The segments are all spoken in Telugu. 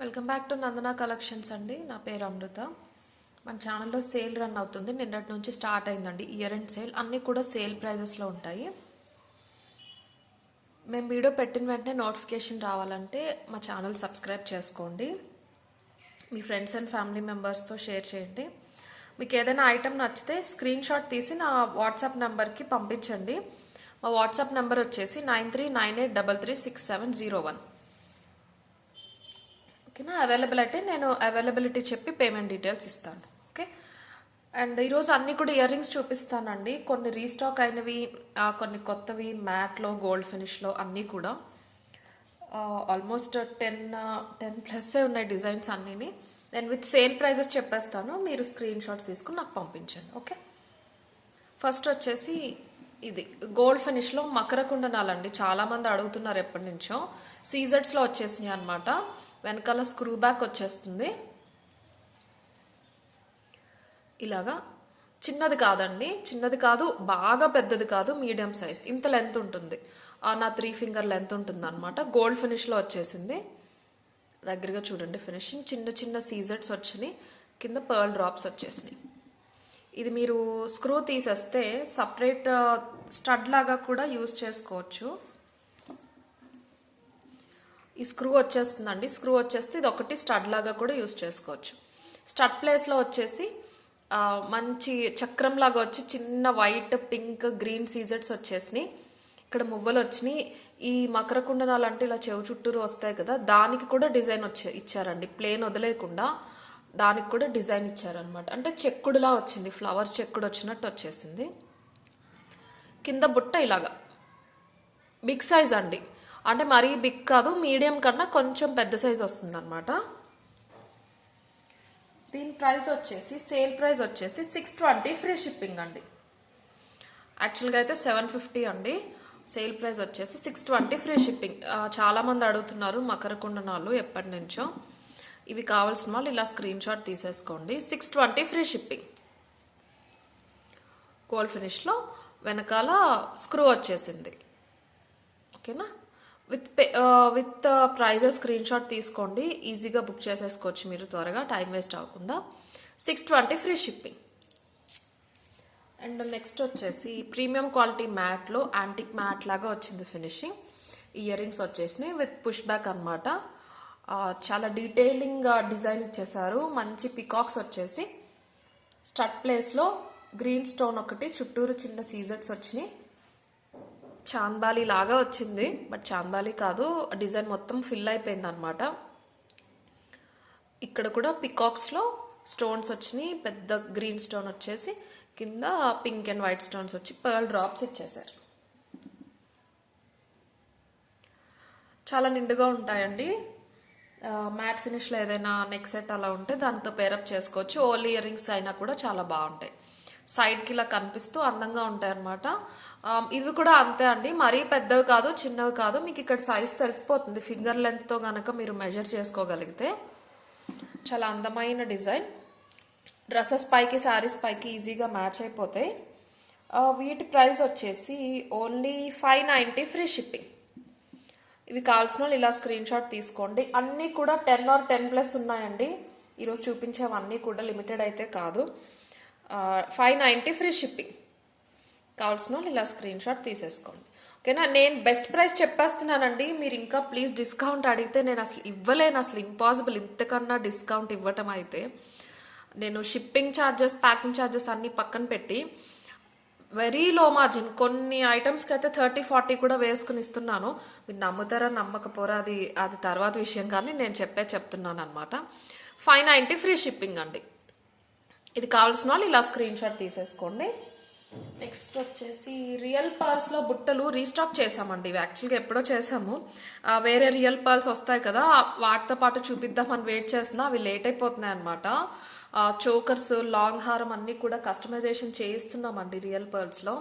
Welcome back to Nandana collections అండి. నా పేరు అమృత. మన ఛానల్లో సేల్ రన్ అవుతుంది. నిన్నటి నుంచి స్టార్ట్ అయిందండి ఇయర్ ఎండ్ సేల్. అన్నీ కూడా సేల్ ప్రైజెస్లో ఉంటాయి. మేము వీడియో పెట్టిన వెంటనే నోటిఫికేషన్ రావాలంటే మా ఛానల్ సబ్స్క్రైబ్ చేసుకోండి. మీ ఫ్రెండ్స్ అండ్ ఫ్యామిలీ మెంబర్స్తో షేర్ చేయండి. మీకు ఏదైనా ఐటెం నచ్చితే స్క్రీన్ షాట్ తీసి నా వాట్సాప్ నెంబర్కి పంపించండి. మా వాట్సాప్ నెంబర్ వచ్చేసి 9398336701. ఓకేనా. నేను అవైలబిలిటీ చెప్పి పేమెంట్ డీటెయిల్స్ ఇస్తాను. ఓకే. అండ్ ఈరోజు అన్నీ కూడా ఇయర్ రింగ్స్ చూపిస్తానండి. కొన్ని రీస్టాక్ అయినవి, కొన్ని కొత్తవి, మ్యాట్లో, గోల్డ్ ఫినిష్లో అన్నీ కూడా ఆల్మోస్ట్ 10 ప్లస్ ఉన్నాయి డిజైన్స్ అన్నీని. నేను విత్ సేల్ ప్రైజెస్ చెప్పేస్తాను. మీరు స్క్రీన్ షాట్స్ తీసుకుని నాకు పంపించండి. ఓకే. ఫస్ట్ వచ్చేసి ఇది గోల్డ్ ఫినిష్లో మకర కుండనాలండి. చాలామంది అడుగుతున్నారు ఎప్పటి నుంచో. సీజెడ్స్లో వచ్చేసినాయి అనమాట. వెనకాల స్క్రూ బ్యాక్ వచ్చేస్తుంది. ఇలాగా చిన్నది కాదండి, చిన్నది కాదు, బాగా పెద్దది కాదు, మీడియం సైజ్. ఇంత లెంత్ ఉంటుంది. నా 3 ఫింగర్ లెంత్ ఉంటుంది అనమాట. గోల్డ్ ఫినిష్లో వచ్చేసింది. దగ్గరగా చూడండి ఫినిషింగ్. చిన్న చిన్న సీజెడ్స్ వచ్చినాయి. కింద పర్ల్ డ్రాప్స్ వచ్చేసినాయి. ఇది మీరు స్క్రూ తీసేస్తే సపరేట్ స్టడ్ లాగా కూడా యూజ్ చేసుకోవచ్చు. ఈ స్క్రూ వచ్చేస్తుందండి. స్క్రూ వచ్చేస్తే ఇది ఒకటి స్టడ్ లాగా కూడా యూజ్ చేసుకోవచ్చు. స్టడ్ ప్లేస్లో వచ్చేసి మంచి చక్రం లాగా వచ్చి చిన్న వైట్, పింక్, గ్రీన్ సీజెడ్స్ వచ్చేసినాయి. ఇక్కడ మువ్వలు వచ్చినాయి. ఈ మకర కుండనాలు అంటే ఇలా చెవు చుట్టూరు వస్తాయి కదా, దానికి కూడా డిజైన్ ఇచ్చారండి. ప్లేన్ వదిలేయకుండా దానికి కూడా డిజైన్ ఇచ్చారనమాట. అంటే చెక్కుడులా వచ్చింది, ఫ్లవర్ చెక్కుడు వచ్చినట్టు వచ్చేసింది. కింద బుట్ట ఇలాగా బిగ్ సైజ్ అండి. అంటే మరీ బిగ్ కాదు, మీడియం కన్నా కొంచెం పెద్ద సైజ్ వస్తుంది అనమాట. దీని ప్రైస్ వచ్చేసి సేల్ ప్రైస్ వచ్చేసి 620 ఫ్రీ షిప్పింగ్ అండి. యాక్చువల్గా అయితే 750 అండి. సేల్ ప్రైస్ వచ్చేసి 620 ఫ్రీ షిప్పింగ్. చాలామంది అడుగుతున్నారు మకర కుండనాలు ఎప్పటి నుంచో. ఇవి కావాల్సిన వాళ్ళు ఇలా స్క్రీన్ షాట్ తీసేసుకోండి. 620 ఫ్రీ షిప్పింగ్. గోల్డ్ ఫినిష్లో వెనకాల స్క్రూ వచ్చేసింది. ఓకేనా. విత్ ప్రైజెస్ స్క్రీన్ షాట్ తీసుకోండి. ఈజీగా బుక్ చేసేసుకోవచ్చు మీరు త్వరగా, టైం వేస్ట్ అవ్వకుండా. 620 ఫ్రీ షిప్పింగ్. అండ్ నెక్స్ట్ వచ్చేసి ప్రీమియం క్వాలిటీ మ్యాట్లో యాంటిక్ మ్యాట్ లాగా వచ్చింది ఫినిషింగ్. ఇయర్ రింగ్స్ వచ్చేసినాయి విత్ పుష్ బ్యాక్ అనమాట. చాలా డీటెయిలింగ్ డిజైన్ ఇచ్చేసారు. మంచి పికాక్స్ వచ్చేసి స్టడ్ ప్లేస్లో గ్రీన్ స్టోన్ ఒకటి, చుట్టూరు చిన్న సీజెడ్స్ వచ్చినాయి. చాందాలి లాగా వచ్చింది, బట్ చాందాలి కాదు. డిజైన్ మొత్తం ఫిల్ అయిపోయింది అనమాట. ఇక్కడ కూడా పికాక్స్లో స్టోన్స్ వచ్చినాయి. పెద్ద గ్రీన్ స్టోన్ వచ్చేసి కింద పింక్ అండ్ వైట్ స్టోన్స్ వచ్చి పర్ల్ డ్రాప్స్ ఇచ్చేసారు. చాలా నిండుగా ఉంటాయండి. మ్యాట్ ఫినిష్లో ఏదైనా నెక్ సెట్ అలా ఉంటే దాంతో పేరప్ చేసుకోవచ్చు. ఓన్లీ ఇయర్ రింగ్స్ అయినా కూడా చాలా బాగుంటాయి. సైడ్కి ఇలా కనిపిస్తూ అందంగా ఉంటాయి అన్నమాట. ఇవి కూడా అంతే అండి. మరీ పెద్దవి కాదు, చిన్నవి కాదు. మీకు ఇక్కడ సైజ్ తెలిసిపోతుంది ఫింగర్ లెంత్తో కనుక మీరు మెజర్ చేసుకోగలిగితే. చాలా అందమైన డిజైన్. డ్రెస్సెస్ పైకి, శారీస్ పైకి ఈజీగా మ్యాచ్ అయిపోతాయి. వీటి ప్రైస్ వచ్చేసి ఓన్లీ 590 ఫ్రీ షిప్పింగ్. ఇవి కావాల్సిన వాళ్ళు ఇలా స్క్రీన్ షాట్ తీసుకోండి. అన్నీ కూడా 10 or 10+ ఉన్నాయండి. ఈరోజు చూపించేవన్నీ కూడా లిమిటెడ్ అయితే కాదు. 590 ఫ్రీ షిప్పింగ్. కావాల్సిన వాళ్ళు ఇలా స్క్రీన్ షాట్ తీసేసుకోండి. ఓకేనా. నేను బెస్ట్ ప్రైస్ చెప్పేస్తున్నానండి. మీరు ఇంకా ప్లీజ్ డిస్కౌంట్ అడిగితే నేను అసలు ఇవ్వలేను. అసలు ఇంపాసిబుల్. ఇంతకన్నా డిస్కౌంట్ ఇవ్వటం అయితే నేను షిప్పింగ్ ఛార్జెస్, ప్యాకింగ్ ఛార్జెస్ అన్నీ పక్కన పెట్టి వెరీ లో మార్జిన్ కొన్ని ఐటమ్స్కి అయితే 30-40 కూడా వేసుకుని ఇస్తున్నాను. మీరు నమ్ముతారా నమ్మకపోరా అది తర్వాత విషయం, కానీ నేను చెప్తున్నాను అనమాట. 590 ఫ్రీ షిప్పింగ్ అండి. ఇది కావాల్సిన వాళ్ళు ఇలా స్క్రీన్ షాట్ తీసేసుకోండి. నెక్స్ట్ వచ్చేసి రియల్ పర్ల్స్లో బుట్టలు రీస్టాక్ చేసామండి. ఇవి యాక్చువల్గా ఎప్పుడో చేసాము. వేరే రియల్ పర్ల్స్ వస్తాయి కదా, వాటితో పాటు చూపిద్దామని వెయిట్ చేస్తున్నా. అవి లేట్ అయిపోతున్నాయి అనమాట. చోకర్స్, లాంగ్ హారం అన్నీ కూడా కస్టమైజేషన్ చేయిస్తున్నామండి రియల్ పర్ల్స్లో.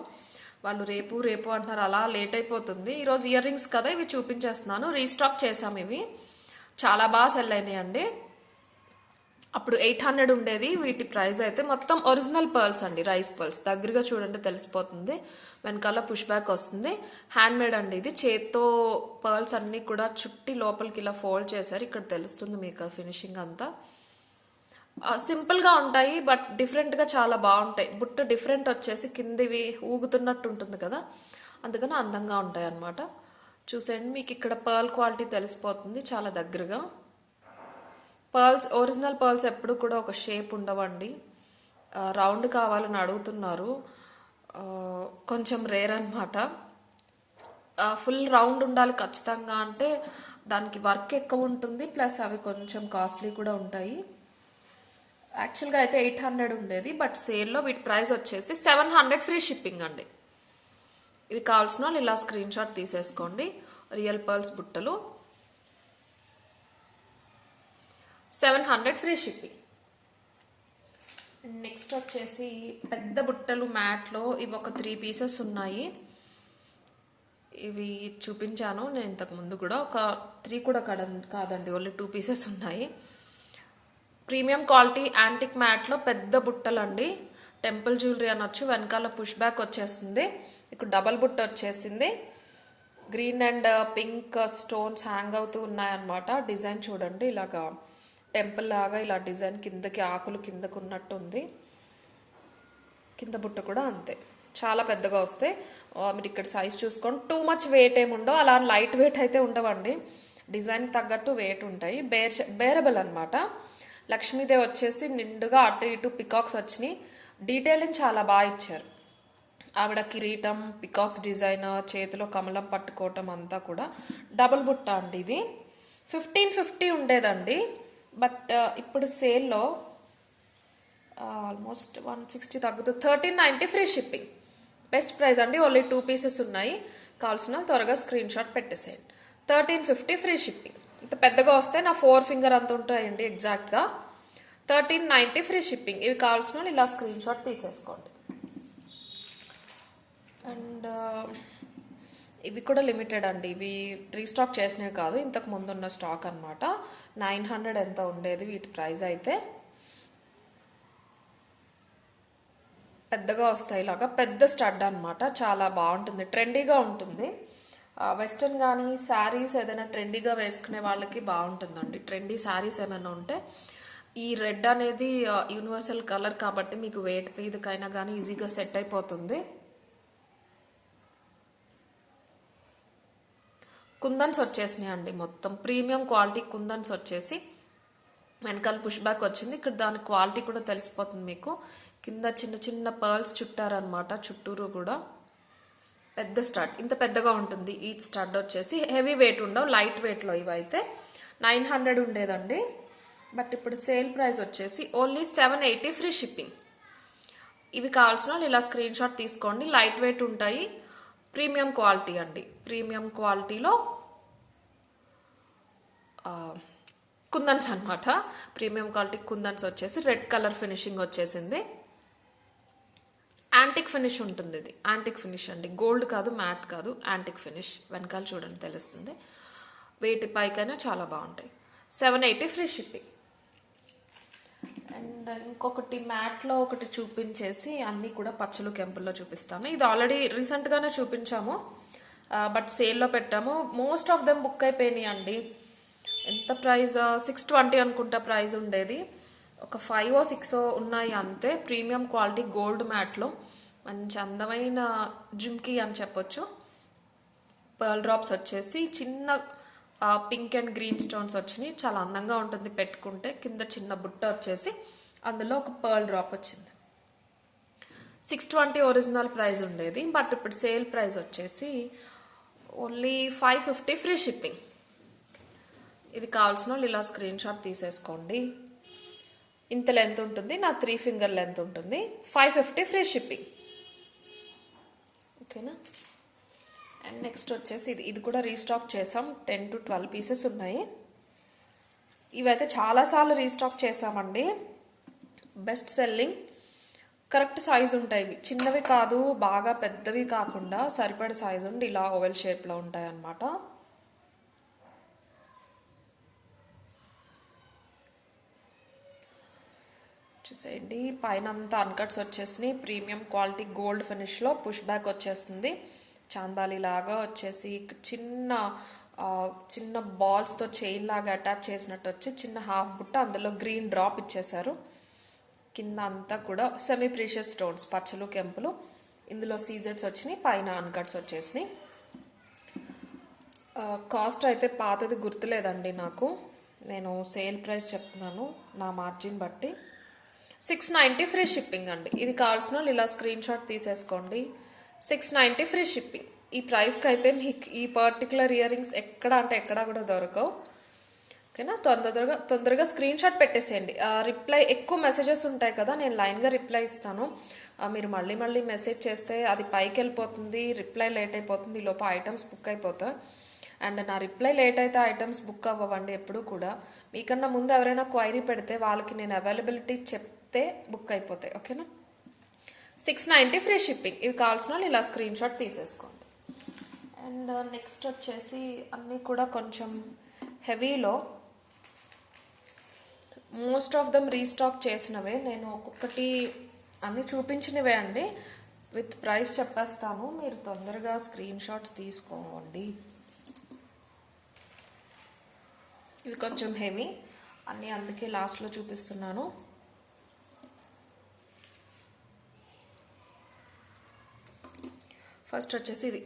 వాళ్ళు రేపు అంటున్నారు, అలా లేట్ అయిపోతుంది. ఈరోజు ఇయర్ రింగ్స్ కదా, ఇవి చూపించేస్తున్నాను. రీస్టాక్ చేసాము. ఇవి చాలా బాగా సెల్ అయినాయండి. అప్పుడు 800 ఉండేది. వీటి ప్రైస్ అయితే మొత్తం ఒరిజినల్ పర్ల్స్ అండి, రైస్ పర్ల్స్. దగ్గరగా చూడండి తెలిసిపోతుంది. వెనకాల పుష్ బ్యాక్ వస్తుంది. హ్యాండ్ మేడ్ అండి ఇది. చేత్తో పర్ల్స్ అన్నీ కూడా చుట్టి లోపలికి ఇలా ఫోల్డ్ చేశారు. ఇక్కడ తెలుస్తుంది మీకు ఫినిషింగ్ అంతా. సింపుల్గా ఉంటాయి బట్ డిఫరెంట్గా చాలా బాగుంటాయి. బుట్ట డిఫరెంట్ వచ్చేసి కిందివి ఊగుతున్నట్టు ఉంటుంది కదా, అందుకని అందంగా ఉంటాయి అన్నమాట. చూసేయండి, మీకు ఇక్కడ పర్ల్ క్వాలిటీ తెలిసిపోతుంది చాలా దగ్గరగా. పర్ల్స్, ఒరిజినల్ పర్ల్స్ ఎప్పుడు కూడా ఒక షేప్ ఉండవండి. రౌండ్ కావాలని అడుగుతున్నారు, కొంచెం రేర్ అనమాట. ఫుల్ రౌండ్ ఉండాలి ఖచ్చితంగా అంటే దానికి వర్క్ ఎక్కువ ఉంటుంది, ప్లస్ అవి కొంచెం కాస్ట్లీ కూడా ఉంటాయి. యాక్చువల్గా అయితే 800 ఉండేది, బట్ సేల్లో వీటి ప్రైస్ వచ్చేసి 700 ఫ్రీ షిప్పింగ్ అండి. ఇవి కావాల్సిన వాళ్ళు ఇలా స్క్రీన్ షాట్ తీసేసుకోండి. రియల్ పర్ల్స్ బుట్టలు 700 ఫ్రీ షిప్పింగ్. నెక్స్ట్ వచ్చేసి పెద్ద బుట్టలు మ్యాట్లో ఇవి ఒక 3 పీసెస్ ఉన్నాయి. ఇవి చూపించాను నేను ఇంతకు ముందు కూడా, ఒక 3 కూడా కాదండి, ఓన్లీ 2 పీసెస్ ఉన్నాయి. ప్రీమియం క్వాలిటీ యాంటిక్ మ్యాట్లో పెద్ద బుట్టలు అండి. టెంపుల్ జ్యువెలరీ అనొచ్చు. వెనకాల పుష్ బ్యాక్ వచ్చేసింది. ఇక్కడ డబల్ బుట్ట వచ్చేసింది. Green and pink stones hang అవుతూ ఉన్నాయన్నమాట. డిజైన్ చూడండి, ఇలాగా టెంపుల్ లాగా ఇలా డిజైన్ కిందకి ఆకులు కిందకు ఉన్నట్టు ఉంది. కింద బుట్ట కూడా అంతే, చాలా పెద్దగా వస్తాయి. మీరు ఇక్కడ సైజ్ చూసుకోండి. టూ మచ్ వెయిట్ ఏమి ఉండవు, అలా లైట్ వెయిట్ అయితే ఉండవండి. డిజైన్ తగ్గట్టు వెయిట్ ఉంటాయి. బేరబుల్ అనమాట. లక్ష్మీదేవి వచ్చేసి నిండుగా అటు ఇటు పికాక్స్ వచ్చినాయి. డీటెయిలింగ్ చాలా బాగా ఇచ్చారు. ఆవిడ కిరీటం, పికాక్స్ డిజైన్, చేతిలో కమలం పట్టుకోవటం అంతా కూడా. డబుల్ బుట్ట అండి ఇది. 1550 ఉండేదండి, బట్ ఇప్పుడు సేల్లో ఆల్మోస్ట్ 160 తగ్గుతుంది. 1390 ఫ్రీ షిప్పింగ్. బెస్ట్ ప్రైస్ అండి. ఓన్లీ 2 పీసెస్ ఉన్నాయి. కావాల్సిన త్వరగా స్క్రీన్ షాట్ పెట్టేసేయండి. 1350 ఫ్రీ షిప్పింగ్. ఇంత పెద్దగా వస్తే నా 4 ఫింగర్ అంత ఉంటాయండి ఎగ్జాక్ట్గా. 1390 ఫ్రీ షిప్పింగ్. ఇవి కావాల్సిన వాళ్ళు ఇలా స్క్రీన్ షాట్ తీసేసుకోండి. అండ్ ఇవి కూడా లిమిటెడ్ అండి. ఇవి రీస్టాక్ చేసినవి కాదు, ఇంతకు ముందు ఉన్న స్టాక్ అనమాట. 900 ఎంత ఉండేది వీటి ప్రైస్ అయితే. పెద్దగా వస్తాయి, ఇలాగా పెద్ద స్టడ్ అనమాట. చాలా బాగుంటుంది, ట్రెండీగా ఉంటుంది. వెస్ట్రన్ కానీ శారీస్ ఏదైనా ట్రెండీగా వేసుకునే వాళ్ళకి బాగుంటుందండి. ట్రెండీ శారీస్ ఏమైనా ఉంటే ఈ రెడ్ అనేది యూనివర్సల్ కలర్ కాబట్టి మీకు వెయిట్ మీదకైనా కానీ ఈజీగా సెట్ అయిపోతుంది. కుందన్స్ వచ్చేసినాయి అండి. మొత్తం ప్రీమియం క్వాలిటీ కుందన్స్ వచ్చేసి వెనకాల పుష్ బ్యాక్ వచ్చింది. ఇక్కడ దాని క్వాలిటీ కూడా తెలిసిపోతుంది మీకు. కింద చిన్న చిన్న పర్ల్స్ చుట్టారనమాట, చుట్టూరు కూడా. పెద్ద స్టడ్, ఇంత పెద్దగా ఉంటుంది ఈ స్టడ్ వచ్చేసి. హెవీ వెయిట్ ఉండవు, లైట్ వెయిట్లో. ఇవైతే 900 ఉండేదండి, బట్ ఇప్పుడు సేల్ ప్రైస్ వచ్చేసి ఓన్లీ 780 ఫ్రీ షిప్పింగ్. ఇవి కావాల్సిన వాళ్ళు ఇలా స్క్రీన్ షాట్ తీసుకోండి. లైట్ వెయిట్ ఉంటాయి, ప్రీమియం క్వాలిటీ అండి. ప్రీమియం క్వాలిటీలో కుందన్స్ అనమాట. ప్రీమియం క్వాలిటీ కుందన్స్ వచ్చేసి రెడ్ కలర్ ఫినిషింగ్ వచ్చేసింది. యాంటిక్ ఫినిష్ ఉంటుంది. ఇది యాంటిక్ ఫినిష్ అండి, గోల్డ్ కాదు, మ్యాట్ కాదు, యాంటిక్ ఫినిష్. వెనకాల చూడండి తెలుస్తుంది. వేటి పైకైనా చాలా బాగుంటాయి. 780 ఫ్రీ షిప్పింగ్. అండ్ ఇంకొకటి మ్యాట్లో ఒకటి చూపించేసి అన్నీ కూడా పచ్చలు కెంపుల్లో చూపిస్తాను. ఇది ఆల్రెడీ రీసెంట్గానే చూపించాము, బట్ సేల్లో పెట్టాము. మోస్ట్ ఆఫ్ దెమ్ బుక్ అయిపోయినాయి అండి. ఎంత ప్రైస్? 620 అనుకుంటా ప్రైస్ ఉండేది. ఒక 5 or 6 ఉన్నాయి అంతే. ప్రీమియం క్వాలిటీ గోల్డ్ మ్యాట్లో మంచి అందమైన జుమ్కీ అని చెప్పొచ్చు. పర్ల్ డ్రాప్స్ వచ్చేసి చిన్న పింక్ అండ్ గ్రీన్ స్టోన్స్ వచ్చినాయి. చాలా అందంగా ఉంటుంది పెట్టుకుంటే. కింద చిన్న బుట్ట వచ్చేసి అందులో ఒక పర్ల్ డ్రాప్ వచ్చింది. 620 ఒరిజినల్ ప్రైస్ ఉండేది, బట్ ఇప్పుడు సేల్ ప్రైస్ వచ్చేసి ఓన్లీ 550 ఫ్రీ షిప్పింగ్. ఇది కావాల్సిన వాళ్ళు ఇలా స్క్రీన్ షాట్ తీసేసుకోండి. ఇంత లెంత్ ఉంటుంది, నా 3 ఫింగర్ లెంత్ ఉంటుంది. 550 ఫ్రీ షిప్పింగ్. ఓకేనా. అండ్ నెక్స్ట్ వచ్చేసి ఇది కూడా రీస్టాక్ చేసాం. 10 to 12 పీసెస్ ఉన్నాయి. ఇవైతే చాలాసార్లు రీస్టాక్ చేసామండి. Best selling. కరెక్ట్ సైజు ఉంటాయి. చిన్నవి కాదు, బాగా పెద్దవి కాకుండా సరిపడే సైజు ఉండి ఇలా ఓవెల్ షేప్లో ఉంటాయి అన్నమాట. చూసేయండి, పైన అంతా అన్కట్స్ వచ్చేసినాయి. ప్రీమియం క్వాలిటీ గోల్డ్ ఫినిష్లో పుష్ బ్యాక్ వచ్చేస్తుంది. చాందాలి లాగా వచ్చేసి చిన్న చిన్న బాల్స్తో చైన్ లాగా అటాచ్ చేసినట్టు వచ్చి చిన్న హాఫ్ బుట్ట, అందులో గ్రీన్ డ్రాప్ ఇచ్చేసారు. కింద అంతా కూడా సెమీ ప్రీషియస్ స్టోన్స్, పచ్చలు కెంపులు. ఇందులో సీజెడ్స్ వచ్చినాయి, పైన అన్కట్స్ వచ్చేసినాయి. కాస్ట్ అయితే పాతది గుర్తులేదండి నాకు, నేను సేల్ ప్రైస్ చెప్తున్నాను నా మార్జిన్ బట్టి. 690 ఫ్రీ షిప్పింగ్ అండి. ఇది కావాల్సిన వాళ్ళు ఇలా స్క్రీన్ షాట్ తీసేసుకోండి. 690 ఫ్రీ షిప్పింగ్. ఈ ప్రైస్కి అయితే మీకు ఈ పర్టికులర్ ఇయర్ రింగ్స్ ఎక్కడ అంటే ఎక్కడా కూడా దొరకవు. ఓకేనా, తొందరగా స్క్రీన్ షాట్ పెట్టేసేయండి. రిప్లై ఎక్కువ మెసేజెస్ ఉంటాయి కదా, నేను లైన్గా రిప్లై ఇస్తాను. మీరు మళ్ళీ మెసేజ్ చేస్తే అది పైకి వెళ్ళిపోతుంది, రిప్లై లేట్ అయిపోతుంది, ఈ లోపు ఐటమ్స్ బుక్ అయిపోతాయి. అండ్ నా రిప్లై లేట్ అయితే ఐటమ్స్ బుక్ అవ్వండి ఎప్పుడు కూడా. మీకన్నా ముందు ఎవరైనా క్వైరీ పెడితే వాళ్ళకి నేను అవైలబిలిటీ చెప్తే బుక్ అయిపోతాయి. ఓకేనా, 690 ఫ్రీ షిప్పింగ్. ఇవి కావాల్సిన వాళ్ళు ఇలా స్క్రీన్ షాట్ తీసేసుకోండి. అండ్ నెక్స్ట్ వచ్చేసి అన్నీ కూడా కొంచెం హెవీలో, మోస్ట్ ఆఫ్ దమ్ రీస్టాక్ చేసినవే. నేను ఒక్కొక్కటి అన్నీ చూపించినవే అండి, విత్ ప్రైస్ చెప్పేస్తాను, మీరు తొందరగా స్క్రీన్ షాట్స్ తీసుకోండి. ఇవి కొంచెం హెవీ అన్నీ, అందుకే లాస్ట్లో చూపిస్తున్నాను. ఫస్ట్ వచ్చేసి ఇది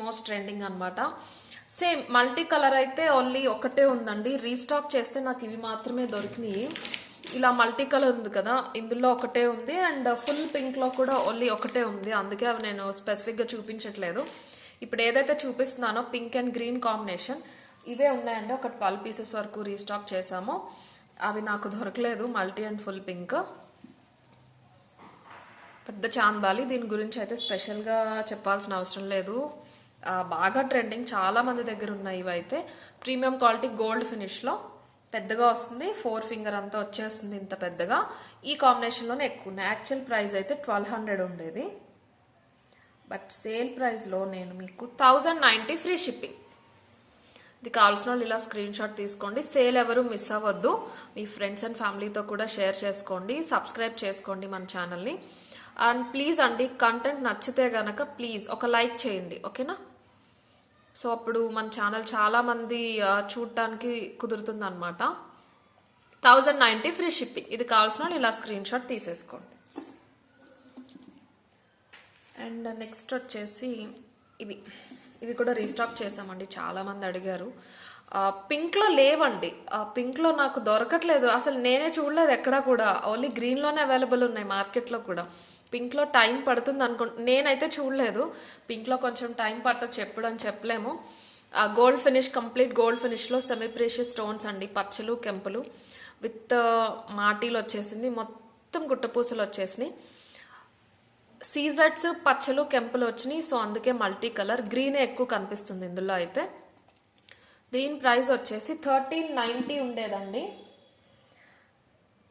మోస్ట్ ట్రెండింగ్ అనమాట. సేమ్ మల్టీ కలర్ అయితే ఓన్లీ ఒకటే ఉందండి. రీస్టాక్ చేస్తే నాకు ఇవి మాత్రమే దొరికినాయి. ఇలా మల్టీ కలర్ ఉంది కదా, ఇందులో ఒకటే ఉంది. అండ్ ఫుల్ పింక్లో కూడా ఓన్లీ ఒకటే ఉంది, అందుకే అవి నేను స్పెసిఫిక్గా చూపించట్లేదు. ఇప్పుడు ఏదైతే చూపిస్తున్నానో పింక్ అండ్ గ్రీన్ కాంబినేషన్ ఇవే ఉన్నాయండి. ఒక 12 పీసెస్ వరకు రీస్టాక్ చేసాము, అవి నాకు దొరకలేదు. మల్టీ అండ్ ఫుల్ పింక్ పెద్ద చాందాలి, దీని గురించి అయితే స్పెషల్గా చెప్పాల్సిన అవసరం లేదు. బాగా ట్రెండింగ్, చాలా మంది దగ్గర ఉన్నాయి. ఇవైతే ప్రీమియం క్వాలిటీ గోల్డ్ ఫినిష్లో పెద్దగా వస్తుంది, 4 ఫింగర్ అంతా వచ్చేస్తుంది ఇంత పెద్దగా. ఈ కాంబినేషన్లోనే ఎక్కువ ఉన్నాయి. యాక్చువల్ ప్రైస్ అయితే 1200 ఉండేది, బట్ సేల్ ప్రైస్లో నేను మీకు 1090 ఫ్రీ షిప్పింగ్. ఇది కావాల్సిన వాళ్ళు ఇలా స్క్రీన్ షాట్ తీసుకోండి. సేల్ ఎవరు మిస్ అవ్వద్దు, మీ ఫ్రెండ్స్ అండ్ ఫ్యామిలీతో కూడా షేర్ చేసుకోండి. సబ్స్క్రైబ్ చేసుకోండి మన ఛానల్ని. అండ్ ప్లీజ్ అండి, కంటెంట్ నచ్చితే గనక ప్లీజ్ ఒక లైక్ చేయండి. ఓకేనా, సో అప్పుడు మన ఛానల్ చాలామంది చూడటానికి కుదురుతుంది అనమాట. 1090 ఫ్రీ షిప్పింగ్. ఇది కావాల్సిన వాళ్ళు ఇలా స్క్రీన్ షాట్ తీసేసుకోండి. అండ్ నెక్స్ట్ వచ్చేసి ఇవి కూడా రీస్టాక్ చేసామండి, చాలామంది అడిగారు. పింక్లో లేవండి, పింక్లో నాకు దొరకట్లేదు, అసలు నేనే చూడలేదు ఎక్కడా కూడా. ఓన్లీ గ్రీన్లోనే అవైలబుల్ ఉన్నాయి మార్కెట్లో కూడా. పింక్లో టైం పడుతుంది నేనైతే చూడలేదు. పింక్లో కొంచెం టైం పట్టొచ్చు, ఎప్పుడు అని చెప్పలేము. గోల్డ్ ఫినిష్, కంప్లీట్ గోల్డ్ ఫినిష్లో సెమీ ప్రీషియస్ స్టోన్స్ అండి, పచ్చలు కెంపులు విత్ మాటీలు వచ్చేసింది, మొత్తం గుట్టపూసలు వచ్చేసినాయి. సీజెడ్స్ పచ్చలు కెంపులు వచ్చినాయి, సో అందుకే మల్టీ కలర్. గ్రీనే ఎక్కువ కనిపిస్తుంది ఇందులో అయితే. దీని ప్రైస్ వచ్చేసి 1390 ఉండేదండి,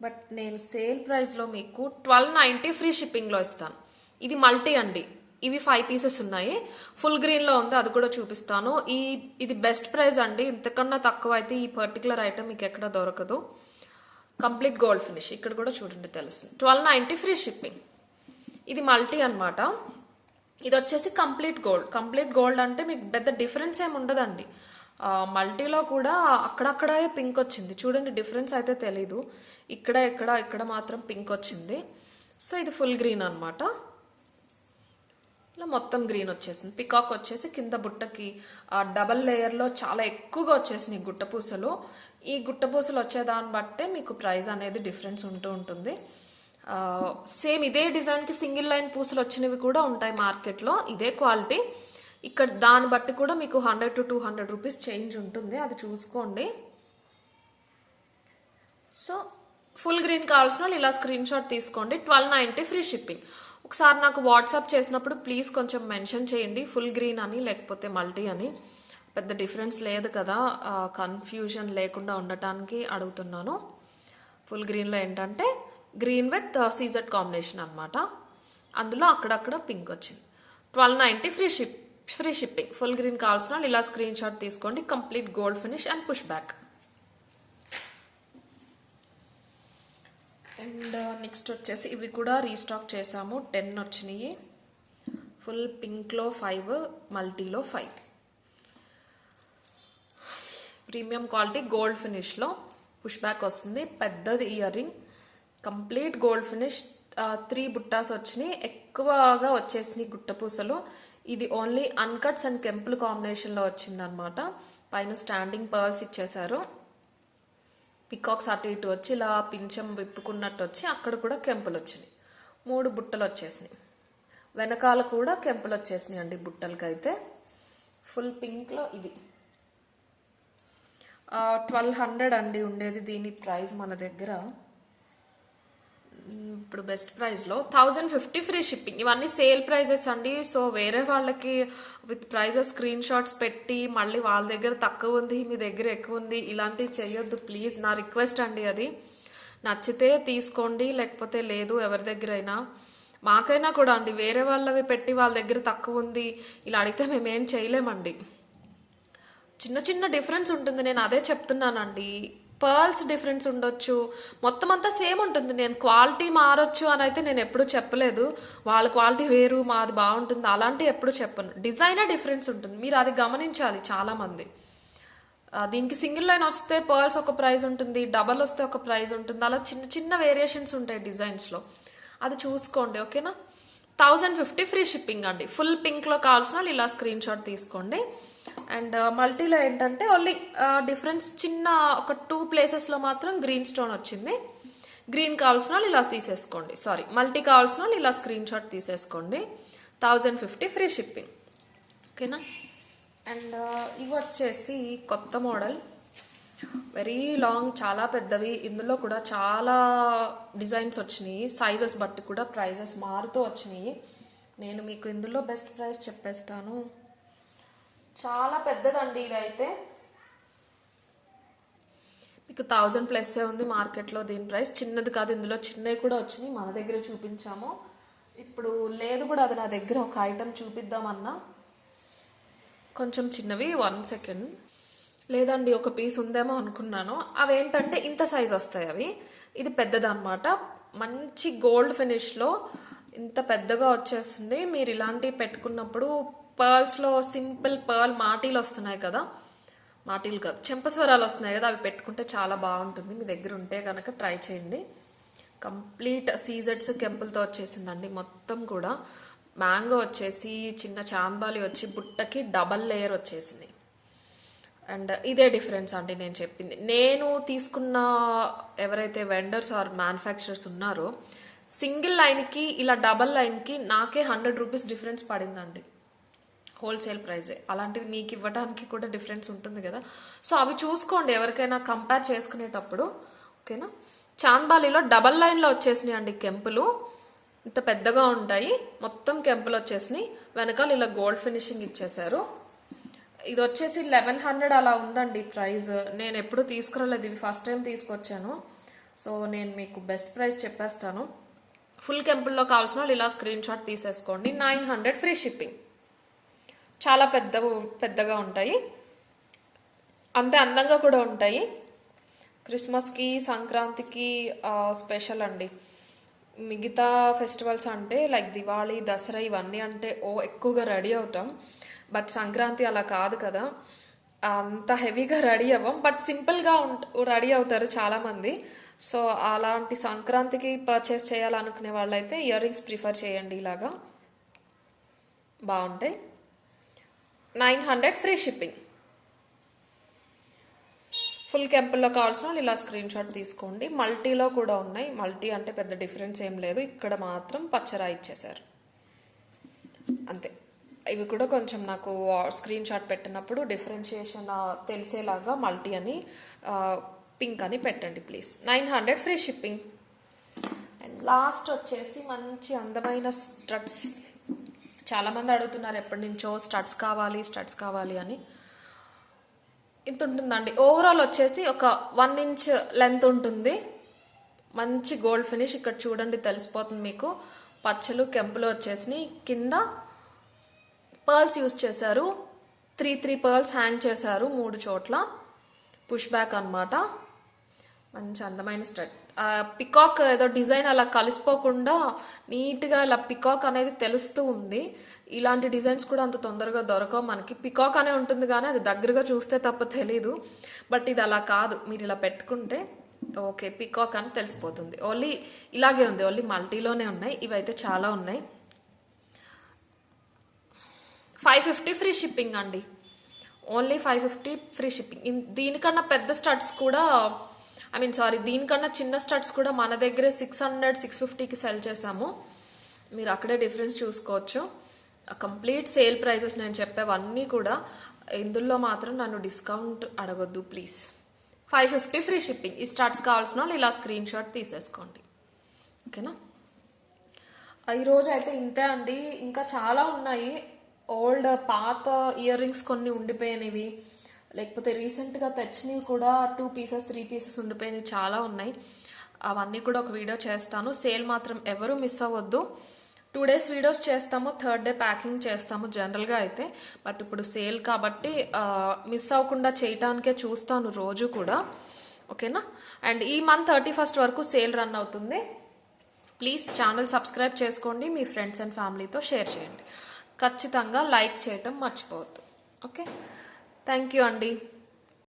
బట్ నేను సేల్ ప్రైస్లో మీకు 1290 ఫ్రీ షిప్పింగ్లో ఇస్తాను. ఇది మల్టీ అండి, ఇవి 5 పీసెస్ ఉన్నాయి. ఫుల్ గ్రీన్లో ఉంది, అది కూడా చూపిస్తాను. ఇది బెస్ట్ ప్రైస్ అండి, ఇంతకన్నా తక్కువ అయితే ఈ పర్టికులర్ ఐటమ్ మీకు ఎక్కడ దొరకదు. కంప్లీట్ గోల్డ్ ఫినిష్, ఇక్కడ కూడా చూడండి తెలుస్తుంది. 1290 ఫ్రీ షిప్పింగ్. ఇది మల్టీ అనమాట. ఇది వచ్చేసి కంప్లీట్ గోల్డ్. కంప్లీట్ గోల్డ్ అంటే మీకు పెద్ద డిఫరెన్స్ ఏమి ఉండదండి. మల్టీలో కూడా అక్కడక్కడే పింక్ వచ్చింది చూడండి, డిఫరెన్స్ అయితే తెలీదు. ఇక్కడ మాత్రం పింక్ వచ్చింది. సో ఇది ఫుల్ గ్రీన్ అనమాట, ఇలా మొత్తం గ్రీన్ వచ్చేసింది. పికాక్ వచ్చేసి కింద బుట్టకి డబల్ లేయర్లో చాలా ఎక్కువగా వచ్చేసినాయి గుట్టపూసలు. ఈ గుట్టపూసలు వచ్చేదాన్ని బట్టే మీకు ప్రైస్ అనేది డిఫరెన్స్ ఉంటూ ఉంటుంది. సేమ్ ఇదే డిజైన్కి సింగిల్ లైన్ పూసలు వచ్చినవి కూడా ఉంటాయి మార్కెట్లో, ఇదే క్వాలిటీ. ఇక్కడ దాన్ని బట్టి కూడా మీకు 100 to 200 రూపీస్ చేంజ్ ఉంటుంది, అది చూసుకోండి. సో ఫుల్ గ్రీన్ కావాల్సిన వాళ్ళు ఇలా స్క్రీన్ షాట్ తీసుకోండి. 1290 ఫ్రీ షిప్పింగ్. ఒకసారి నాకు వాట్సాప్ చేసినప్పుడు ప్లీజ్ కొంచెం మెన్షన్ చేయండి, ఫుల్ గ్రీన్ అని లేకపోతే మల్టీ అని. పెద్ద డిఫరెన్స్ లేదు కదా, కన్ఫ్యూజన్ లేకుండా ఉండటానికి అడుగుతున్నాను. ఫుల్ గ్రీన్లో ఏంటంటే గ్రీన్ విత్ సీజెడ్ కాంబినేషన్ అనమాట, అందులో అక్కడక్కడ పింక్ వచ్చింది. 1290 ఫ్రీ షిప్పింగ్. ఫుల్ గ్రీన్ కావాల్సిన వాళ్ళు ఇలా స్క్రీన్ షాట్ తీసుకోండి. Complete gold finish and push back. And next వచ్చేసి ఇవి కూడా రీస్టాక్ చేసాము. 10 వచ్చినాయి. ఫుల్ పింక్లో 5, మల్టీలో 5. ప్రీమియం క్వాలిటీ గోల్డ్ ఫినిష్లో పుష్ బ్యాక్ వస్తుంది. పెద్దది earring, complete gold finish. 3 బుట్టాస్ వచ్చినాయి. ఎక్కువగా వచ్చేసినాయి గుట్టపూసలు. ఇది ఓన్లీ అన్కట్స్ అండ్ కెంపుల్ కాంబినేషన్లో వచ్చిందనమాట. పైన స్టాండింగ్ పర్ల్స్ ఇచ్చేసారు. పికాక్స్ అటు ఇటు వచ్చి ఇలా పింఛం విప్పుకున్నట్టు వచ్చి అక్కడ కూడా కెంపులు వచ్చినాయి. 3 బుట్టలు వచ్చేసినాయి. వెనకాల కూడా కెంపులు వచ్చేసినాయి అండి బుట్టలకైతే. ఫుల్ పింక్లో ఇది 1200 అండి ఉండేది దీని ప్రైస్ మన దగ్గర. ఇప్పుడు బెస్ట్ ప్రైస్లో 1050 ఫ్రీ షిప్పింగ్. ఇవన్నీ సేల్ ప్రైజెస్ అండి. సో వేరే వాళ్ళకి విత్ ప్రైజెస్ స్క్రీన్ షాట్స్ పెట్టి మళ్ళీ వాళ్ళ దగ్గర తక్కువ ఉంది మీ దగ్గర ఎక్కువ ఉంది ఇలాంటివి చేయొద్దు ప్లీజ్. నా రిక్వెస్ట్ అండి అది. నచ్చితే తీసుకోండి, లేకపోతే లేదు. ఎవరి దగ్గరైనా మాకైనా కూడా అండి వేరే వాళ్ళవి పెట్టి వాళ్ళ దగ్గర తక్కువ ఉంది ఇలా అడిగితే మేమేం చేయలేమండి. చిన్న చిన్న డిఫరెన్స్ ఉంటుంది, నేను అదే చెప్తున్నానండి. పర్ల్స్ డిఫరెన్స్ ఉండొచ్చు, మొత్తం అంతా సేమ్ ఉంటుంది. నేను క్వాలిటీ మారొచ్చు అని అయితే నేను ఎప్పుడు చెప్పలేదు. వాళ్ళ క్వాలిటీ వేరు మాది బాగుంటుంది అలాంటివి ఎప్పుడు చెప్పను. డిజైనే డిఫరెన్స్ ఉంటుంది, మీరు అది గమనించాలి. చాలామంది దీనికి సింగిల్ లైన్ వస్తే పర్ల్స్ ఒక ప్రైస్ ఉంటుంది, డబల్ వస్తే ఒక ప్రైస్ ఉంటుంది. అలా చిన్న చిన్న వేరియేషన్స్ ఉంటాయి డిజైన్స్లో, అది చూసుకోండి ఓకేనా. 1050 ఫ్రీ షిప్పింగ్ అండి. ఫుల్ పింక్లో కావాల్సిన వాళ్ళు ఇలా స్క్రీన్ షాట్ తీసుకోండి. అండ్ మల్టీలో ఏంటంటే ఓన్లీ డిఫరెన్స్ చిన్న ఒక 2 ప్లేసెస్లో మాత్రం గ్రీన్ స్టోన్ వచ్చింది. గ్రీన్ కావాల్సిన వాళ్ళు ఇలా తీసేసుకోండి. సారీ, మల్టీ కావాల్సిన వాళ్ళు ఇలా స్క్రీన్ షాట్ తీసేసుకోండి. 1050 ఫ్రీ షిప్పింగ్ ఓకేనా. అండ్ ఇవి వచ్చేసి కొత్త మోడల్, వెరీ లాంగ్, చాలా పెద్దవి. ఇందులో కూడా చాలా డిజైన్స్ వచ్చినాయి. సైజెస్ బట్టి కూడా ప్రైజెస్ మారుతూ వచ్చినాయి. నేను మీకు ఇందులో బెస్ట్ ప్రైస్ చెప్పేస్తాను. చాలా పెద్దదండి ఇదైతే. మీకు 1000+ ఉంది మార్కెట్లో దీని ప్రైస్. చిన్నది కాదు, ఇందులో చిన్నవి కూడా వచ్చినాయి. మన దగ్గర చూపించాము, ఇప్పుడు లేదు కూడా. అది నా దగ్గర ఒక ఐటెం చూపిద్దామన్నా కొంచెం చిన్నవి. 1 సెకండ్. లేదండి ఒక పీస్ ఉందేమో అనుకున్నాను. అవేంటంటే ఇంత సైజ్ వస్తాయి అవి. ఇది పెద్దదన్నమాట. మంచి గోల్డ్ ఫినిష్లో ఇంత పెద్దగా వచ్చేస్తుంది. మీరు ఇలాంటివి పెట్టుకున్నప్పుడు పర్ల్స్లో సింపుల్ పర్ల్ మాటీలు వస్తున్నాయి కదా, మాటీలు కాదు చెంపస్వరాలు వస్తున్నాయి కదా, అవి పెట్టుకుంటే చాలా బాగుంటుంది. మీ దగ్గర ఉంటే కనుక ట్రై చేయండి. కంప్లీట్ సీజెడ్స్ కెంపుల్తో వచ్చేసిందండి. మొత్తం కూడా మ్యాంగో వచ్చేసి చిన్న చాంబాలి వచ్చి బుట్టకి డబల్ లేయర్ వచ్చేసింది. అండ్ ఇదే డిఫరెన్స్ అండి నేను చెప్పింది. నేను తీసుకున్న ఎవరైతే వెండర్స్ ఆర్ మ్యానుఫ్యాక్చరర్స్ ఉన్నారో సింగిల్ లైన్కి ఇలా డబల్ లైన్కి నాకే 100 రూపీస్ డిఫరెన్స్ పడిందండి. హోల్సేల్ ప్రైజే. అలాంటిది మీకు ఇవ్వడానికి కూడా డిఫరెన్స్ ఉంటుంది కదా. సో అవి చూసుకోండి ఎవరికైనా కంపేర్ చేసుకునేటప్పుడు ఓకేనా. చాంబాలీలో డబల్ లైన్లో వచ్చేసినాయి అండి కెంపులు. ఇంత పెద్దగా ఉంటాయి, మొత్తం కెంపులు వచ్చేసినాయి. వెనకాల ఇలా గోల్డ్ ఫినిషింగ్ ఇచ్చేసారు. ఇది వచ్చేసి 1100 అలా ఉందండి ప్రైస్. నేను ఎప్పుడు తీసుకురాలేదు, ఇది ఫస్ట్ టైం తీసుకొచ్చాను. సో నేను మీకు బెస్ట్ ప్రైస్ చెప్పేస్తాను. ఫుల్ కెంపుల్లో కావాల్సిన వాళ్ళు ఇలా స్క్రీన్ షాట్ తీసేసుకోండి. 900 ఫ్రీ షిప్పింగ్. చాలా పెద్దగా ఉంటాయి, అంతే అందంగా కూడా ఉంటాయి. క్రిస్మస్కి సంక్రాంతికి స్పెషల్ అండి. మిగతా ఫెస్టివల్స్ అంటే లైక్ దివాళీ దసరా ఇవన్నీ అంటే ఎక్కువగా రెడీ అవుతాం. బట్ సంక్రాంతి అలా కాదు కదా, అంత హెవీగా రెడీ అవ్వం. బట్ సింపుల్గా రెడీ అవుతారు చాలామంది. సో అలాంటి సంక్రాంతికి పర్చేస్ చేయాలనుకునే వాళ్ళైతే ఇయర్ రింగ్స్ ప్రిఫర్ చేయండి, ఇలాగా బాగుంటాయి. 900 ఫ్రీ షిప్పింగ్. ఫుల్ కెంపుల్లో కావాల్సిన వాళ్ళు ఇలా స్క్రీన్ షాట్ తీసుకోండి. మల్టీలో కూడా ఉన్నాయి. మల్టీ అంటే పెద్ద డిఫరెన్స్ ఏం లేదు, ఇక్కడ మాత్రం పచ్చరా ఇచ్చేసారు అంతే. ఇవి కూడా కొంచెం నాకు స్క్రీన్ షాట్ పెట్టినప్పుడు డిఫరెన్షియేషన్ తెలిసేలాగా మల్టీ అని పింక్ అని పెట్టండి please. 900 free shipping. And last వచ్చేసి మంచి అందమైన స్టడ్స్. చాలామంది అడుగుతున్నారు ఎప్పటి నుంచో స్టడ్స్ కావాలి అని. ఇంత ఉంటుందండి. ఓవరాల్ వచ్చేసి ఒక 1 ఇంచ్ లెంత్ ఉంటుంది. మంచి గోల్డ్ ఫినిష్. ఇక్కడ చూడండి తెలిసిపోతుంది మీకు. పచ్చలు కెంపులు వచ్చేసి కింద పర్ల్స్ యూజ్ చేశారు. 3 పర్ల్స్ హ్యాంగ్ చేశారు 3 చోట్ల. పుష్ బ్యాక్ అన్నమాట. మంచి అందమైన స్టడ్. పికాక్ ఏదో డిజైన్ అలా కలిసిపోకుండా నీట్గా ఇలా పికాక్ అనేది తెలుస్తూ ఉంది. ఇలాంటి డిజైన్స్ కూడా అంత తొందరగా దొరకవు మనకి. పికాక్ అనే ఉంటుంది కానీ అది దగ్గరగా చూస్తే తప్ప తెలీదు. బట్ ఇది అలా కాదు, మీరు ఇలా పెట్టుకుంటే ఓకే పికాక్ అని తెలిసిపోతుంది. ఓన్లీ ఇలాగే ఉంది, ఓన్లీ మల్టీలోనే ఉన్నాయి. ఇవైతే చాలా ఉన్నాయి. 550 ఫ్రీ షిప్పింగ్ అండి, ఓన్లీ 550 ఫ్రీ షిప్పింగ్. దీనికన్నా పెద్ద స్టడ్స్ కూడా దీనికన్నా చిన్న స్టడ్స్ కూడా మన దగ్గరే 600 650కి సెల్ చేసాము. మీరు అక్కడే డిఫరెన్స్ చూసుకోవచ్చు. కంప్లీట్ సేల్ ప్రైజెస్ నేను చెప్పేవన్నీ కూడా. ఇందులో మాత్రం నన్ను డిస్కౌంట్ అడగొద్దు ప్లీజ్. 550 free shipping. ఈ స్టడ్స్ కావాల్సిన వాళ్ళు ఇలా స్క్రీన్ షాట్ తీసేసుకోండి, ఓకేనా. ఈరోజు అయితే ఇంతే అండి, ఇంకా చాలా ఉన్నాయి. ఓల్డ్ పాత ఇయర్ రింగ్స్ కొన్ని ఉండిపోయినవి, లేకపోతే రీసెంట్గా తెచ్చినవి కూడా 2 పీసెస్ 3 పీసెస్ ఉండిపోయినవి చాలా ఉన్నాయి. అవన్నీ కూడా ఒక వీడియో చేస్తాను. సేల్ మాత్రం ఎవరు మిస్ అవ్వద్దు. 2 డేస్ వీడియోస్ చేస్తాము, 3rd డే ప్యాకింగ్ చేస్తాము జనరల్గా అయితే. బట్ ఇప్పుడు సేల్ కాబట్టి మిస్ అవ్వకుండా చేయటానికే చూస్తాను రోజు కూడా, ఓకేనా. అండ్ ఈ మంత్ 31st వరకు సేల్ రన్ అవుతుంది. ప్లీజ్ ఛానల్ సబ్స్క్రైబ్ చేసుకోండి, మీ ఫ్రెండ్స్ అండ్ ఫ్యామిలీతో షేర్ చేయండి. ఖచ్చితంగా లైక్ చేయటం మర్చిపోవద్దు, ఓకే. థ్యాంక్ యూ అండి.